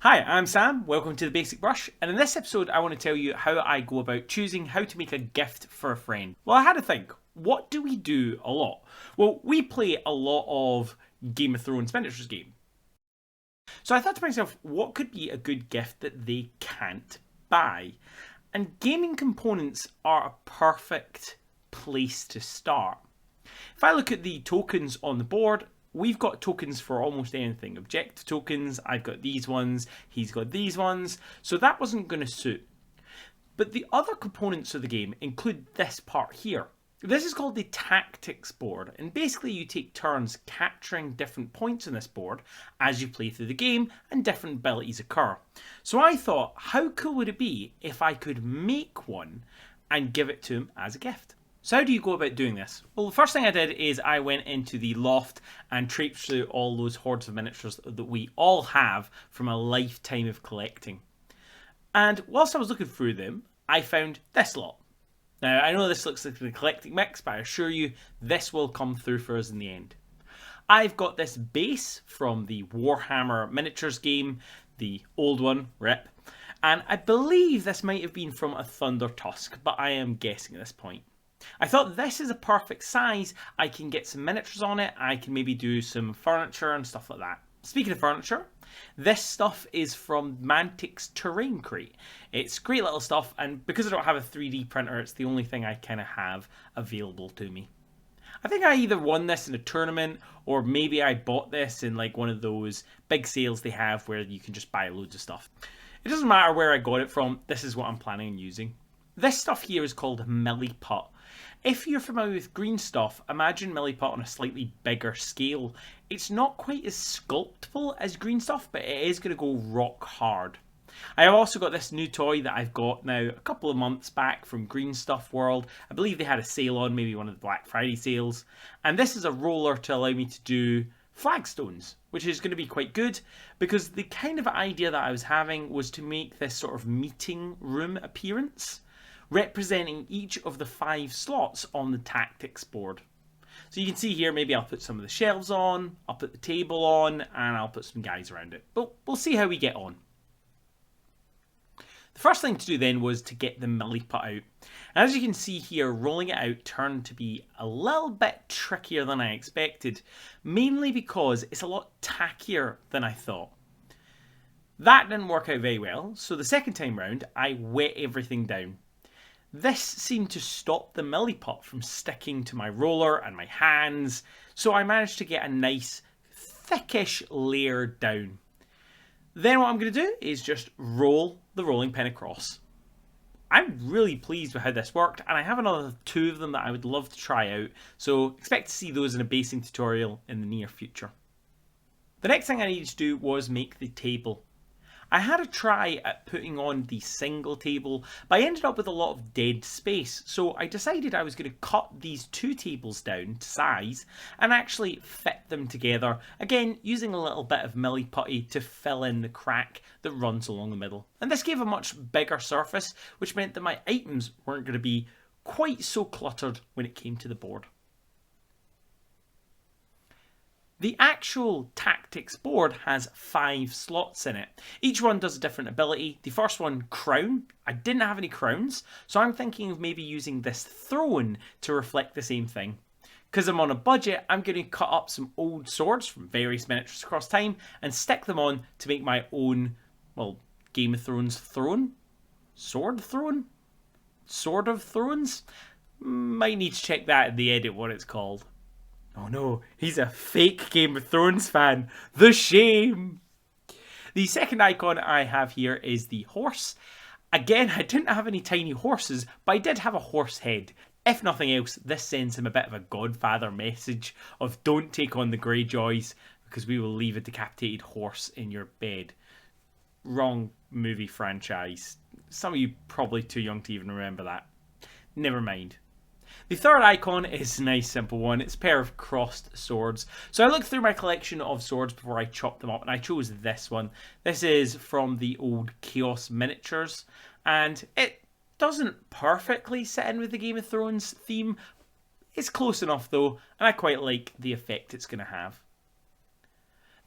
Hi, I'm Sam, welcome to The Basic Brush, and in this episode I want to tell you how I go about choosing how to make a gift for a friend. Well, I had to think, what do we do a lot? Well, we play a lot of Game of Thrones miniatures game. So I thought to myself, what could be a good gift that they can't buy? And gaming components are a perfect place to start. If I look at the tokens on the board, we've got tokens for almost anything. Objective tokens, I've got these ones, he's got these ones, so that wasn't going to suit. But the other components of the game include this part here. This is called the tactics board, and basically you take turns capturing different points on this board as you play through the game and different abilities occur. So I thought, how cool would it be if I could make one and give it to him as a gift? So how do you go about doing this? Well, the first thing I did is I went into the loft and traipsed through all those hordes of miniatures that we all have from a lifetime of collecting. And whilst I was looking through them, I found this lot. Now, I know this looks like the eclectic mix, but I assure you this will come through for us in the end. I've got this base from the Warhammer miniatures game, the old one, RIP. And I believe this might have been from a Thunder Tusk, but I am guessing at this point. I thought this is a perfect size. I can get some miniatures on it. I can maybe do some furniture and stuff like that. Speaking of furniture, this stuff is from Mantic's Terrain Crate. It's great little stuff, and because I don't have a 3D printer, it's the only thing I kind of have available to me. I think I either won this in a tournament, or maybe I bought this in like one of those big sales they have where you can just buy loads of stuff. It doesn't matter where I got it from, this is what I'm planning on using. This stuff here is called Milliput. If you're familiar with green stuff, imagine Milliput on a slightly bigger scale. It's not quite as sculptable as green stuff, but it is going to go rock hard. I have also got this new toy that I've got now a couple of months back from Green Stuff World. I believe they had a sale on, maybe one of the Black Friday sales. And this is a roller to allow me to do flagstones, which is going to be quite good because the kind of idea that I was having was to make this sort of meeting room appearance, representing each of the 5 slots on the tactics board. So you can see here, maybe I'll put some of the shelves on, I'll put the table on, and I'll put some guys around it. But we'll see how we get on. The first thing to do then was to get the Milliput out. And as you can see here, rolling it out turned to be a little bit trickier than I expected, mainly because it's a lot tackier than I thought. That didn't work out very well, so the second time round, I wet everything down. This seemed to stop the Milliput from sticking to my roller and my hands, so I managed to get a nice thickish layer down. Then what I'm going to do is just roll the rolling pin across. I'm really pleased with how this worked, and I have another 2 of them that I would love to try out, so expect to see those in a basing tutorial in the near future. The next thing I needed to do was make the table. I had a try at putting on the single table, but I ended up with a lot of dead space, so I decided I was going to cut these 2 tables down to size and actually fit them together, again using a little bit of milliputty to fill in the crack that runs along the middle. And this gave a much bigger surface, which meant that my items weren't going to be quite so cluttered when it came to the board. The actual tactics board has 5 slots in it. Each one does a different ability. The first one, crown. I didn't have any crowns, so I'm thinking of maybe using this throne to reflect the same thing. Because I'm on a budget, I'm going to cut up some old swords from various miniatures across time and stick them on to make my own, well, Game of Thrones throne? Sword throne? Sword of Thrones? Might need to check that in the edit what it's called. Oh no, he's a fake Game of Thrones fan. The shame! The second icon I have here is the horse. Again, I didn't have any tiny horses, but I did have a horse head. If nothing else, this sends him a bit of a Godfather message of don't take on the Greyjoys because we will leave a decapitated horse in your bed. Wrong movie franchise. Some of you probably too young to even remember that. Never mind. The third icon is a nice simple one. It's a pair of crossed swords. So I looked through my collection of swords before I chopped them up and I chose this one. This is from the old Chaos miniatures and it doesn't perfectly sit in with the Game of Thrones theme. It's close enough though, and I quite like the effect it's going to have.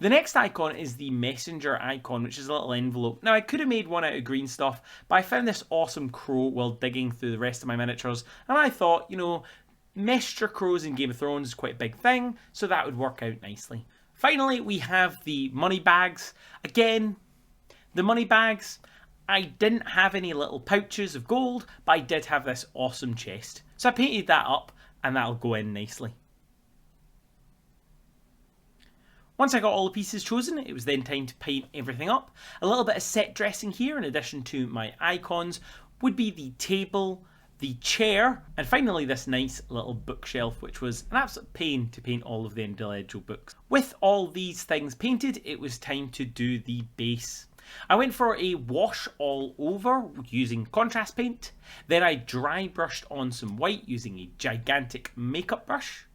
The next icon is the messenger icon, which is a little envelope. Now, I could have made one out of green stuff, but I found this awesome crow while digging through the rest of my miniatures, and I thought, you know, messenger crows in Game of Thrones is quite a big thing, so that would work out nicely. Finally, we have the money bags. Again, the money bags, I didn't have any little pouches of gold, but I did have this awesome chest. So I painted that up, and that'll go in nicely. Once I got all the pieces chosen, it was then time to paint everything up. A little bit of set dressing here in addition to my icons would be the table, the chair, and finally this nice little bookshelf, which was an absolute pain to paint all of the individual books. With all these things painted, it was time to do the base. I went for a wash all over using contrast paint. Then I dry brushed on some white using a gigantic makeup brush.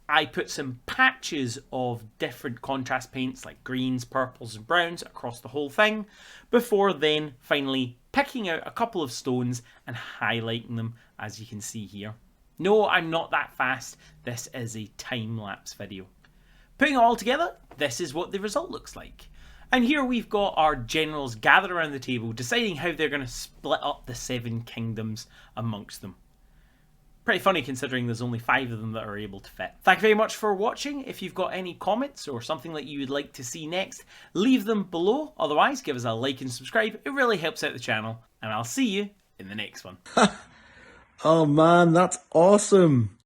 I put some patches of different contrast paints like greens, purples and browns across the whole thing, before then finally picking out a couple of stones and highlighting them, as you can see here. No, I'm not that fast. This is a time-lapse video. Putting it all together, this is what the result looks like. And here we've got our generals gathered around the table deciding how they're going to split up the 7 kingdoms amongst them. Pretty funny considering there's only 5 of them that are able to fit. Thank you very much for watching. If you've got any comments or something that you would like to see next, leave them below. Otherwise, give us a like and subscribe. It really helps out the channel. And I'll see you in the next one. Oh man, that's awesome.